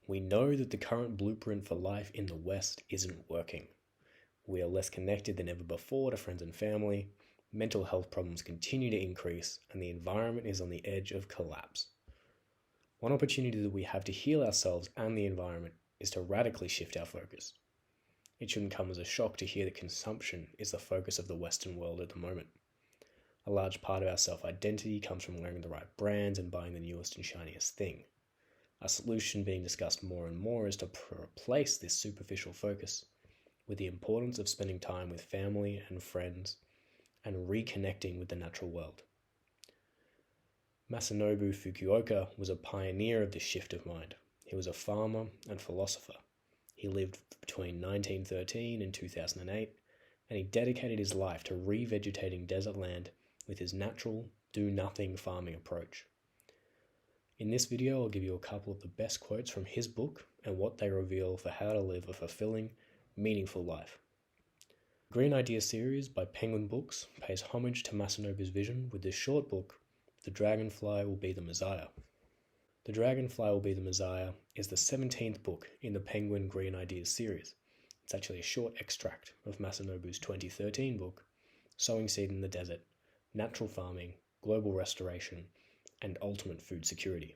We know that the current blueprint for life in the West isn't working. We are less connected than ever before to friends and family, mental health problems continue to increase, and the environment is on the edge of collapse. One opportunity that we have to heal ourselves and the environment is to radically shift our focus. It shouldn't come as a shock to hear that consumption is the focus of the Western world at the moment. A large part of our self-identity comes from wearing the right brands and buying the newest and shiniest thing. A solution being discussed more and more is to replace this superficial focus with the importance of spending time with family and friends and reconnecting with the natural world. Masanobu Fukuoka was a pioneer of this shift of mind. He was a farmer and philosopher. He lived between 1913 and 2008, and he dedicated his life to revegetating desert land with his natural, do-nothing farming approach. In this video, I'll give you a couple of the best quotes from his book and what they reveal for how to live a fulfilling, meaningful life. The Green Idea series by Penguin Books pays homage to Masanobu's vision with this short book, The Dragonfly Will Be the Messiah. The Dragonfly Will Be the Messiah is the 17th book in the Penguin Green Ideas series. It's actually a short extract of Masanobu's 2013 book, Sowing Seed in the Desert, Natural Farming, Global Restoration, and Ultimate Food Security.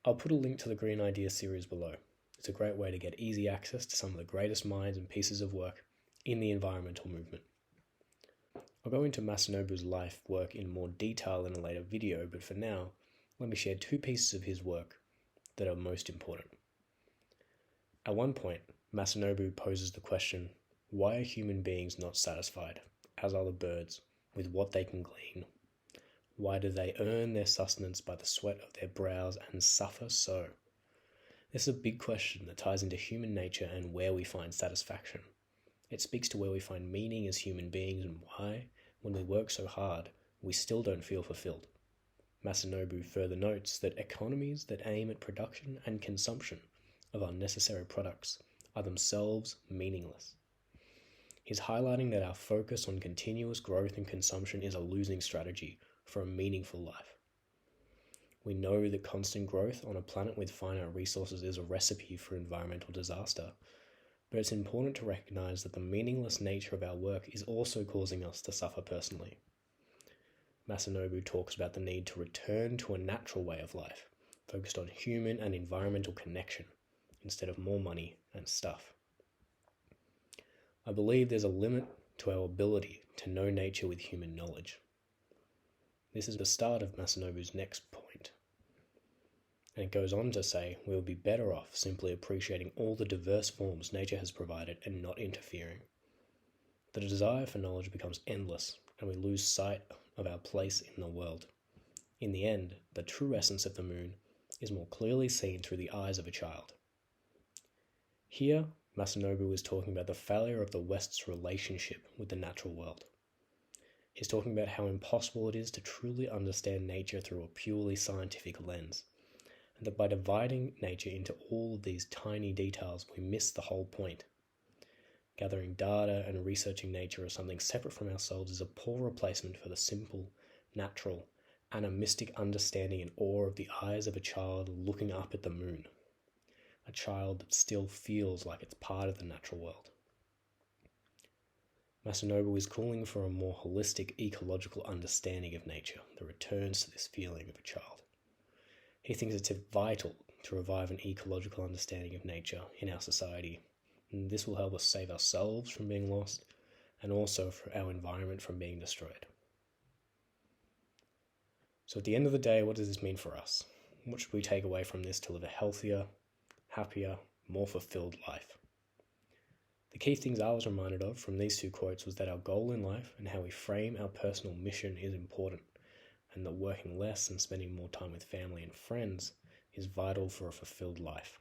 I'll put a link to the Green Idea series below. It's a great way to get easy access to some of the greatest minds and pieces of work in the environmental movement. I'll go into Masanobu's life work in more detail in a later video, but for now, let me share two pieces of his work that are most important. At one point, Masanobu poses the question, why are human beings not satisfied, as are the birds, with what they can glean? Why do they earn their sustenance by the sweat of their brows and suffer so? This is a big question that ties into human nature and where we find satisfaction. It speaks to where we find meaning as human beings and why, when we work so hard, we still don't feel fulfilled. Masanobu further notes that economies that aim at production and consumption of unnecessary products are themselves meaningless. He's highlighting that our focus on continuous growth and consumption is a losing strategy for a meaningful life. We know that constant growth on a planet with finite resources is a recipe for environmental disaster, but it's important to recognize that the meaningless nature of our work is also causing us to suffer personally. Masanobu talks about the need to return to a natural way of life, focused on human and environmental connection, instead of more money and stuff. I believe there's a limit to our ability to know nature with human knowledge. This is the start of Masanobu's next point. And it goes on to say we will be better off simply appreciating all the diverse forms nature has provided and not interfering. The desire for knowledge becomes endless, and we lose sight of our place in the world. In the end, the true essence of the moon is more clearly seen through the eyes of a child. Here, Masanobu is talking about the failure of the West's relationship with the natural world. He's talking about how impossible it is to truly understand nature through a purely scientific lens, and that by dividing nature into all of these tiny details, we miss the whole point. Gathering data and researching nature as something separate from ourselves is a poor replacement for the simple, natural, animistic understanding and awe of the eyes of a child looking up at the moon. A child that still feels like it's part of the natural world. Masanobu is calling for a more holistic ecological understanding of nature that returns to this feeling of a child. He thinks it's vital to revive an ecological understanding of nature in our society, and this will help us save ourselves from being lost and also for our environment from being destroyed. So at the end of the day, what does this mean for us? What should we take away from this to live a healthier, happier, more fulfilled life? The key things I was reminded of from these two quotes was that our goal in life and how we frame our personal mission is important, and that working less and spending more time with family and friends is vital for a fulfilled life.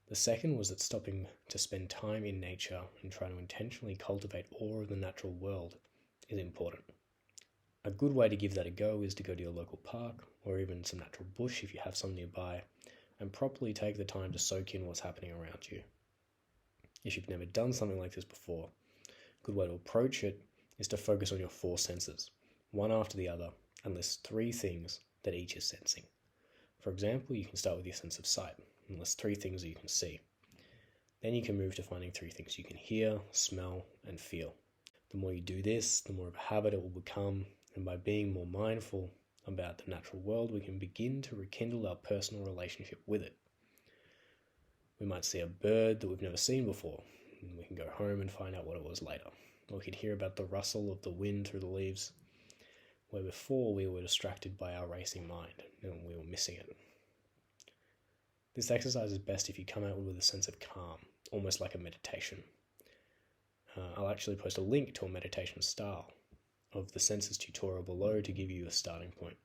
The second was that stopping to spend time in nature and trying to intentionally cultivate awe of the natural world is important. A good way to give that a go is to go to your local park or even some natural bush if you have some nearby, and properly take the time to soak in what's happening around you. If you've never done something like this before, a good way to approach it is to focus on your four senses, one after the other, and list 3 things that each is sensing. For example, you can start with your sense of sight and list 3 things that you can see. Then you can move to finding 3 things you can hear, smell, and feel. The more you do this, the more of a habit it will become, and by being more mindful about the natural world, we can begin to rekindle our personal relationship with it. We might see a bird that we've never seen before, and we can go home and find out what it was later. Or we could hear about the rustle of the wind through the leaves, where before we were distracted by our racing mind and we were missing it. This exercise is best if you come out with a sense of calm, almost like a meditation. I'll actually post a link to a meditation style of the senses tutorial below to give you a starting point.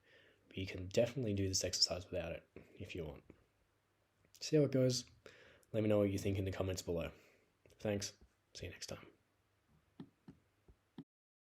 But you can definitely do this exercise without it if you want. See how it goes. Let me know what you think in the comments below. Thanks. See you next time.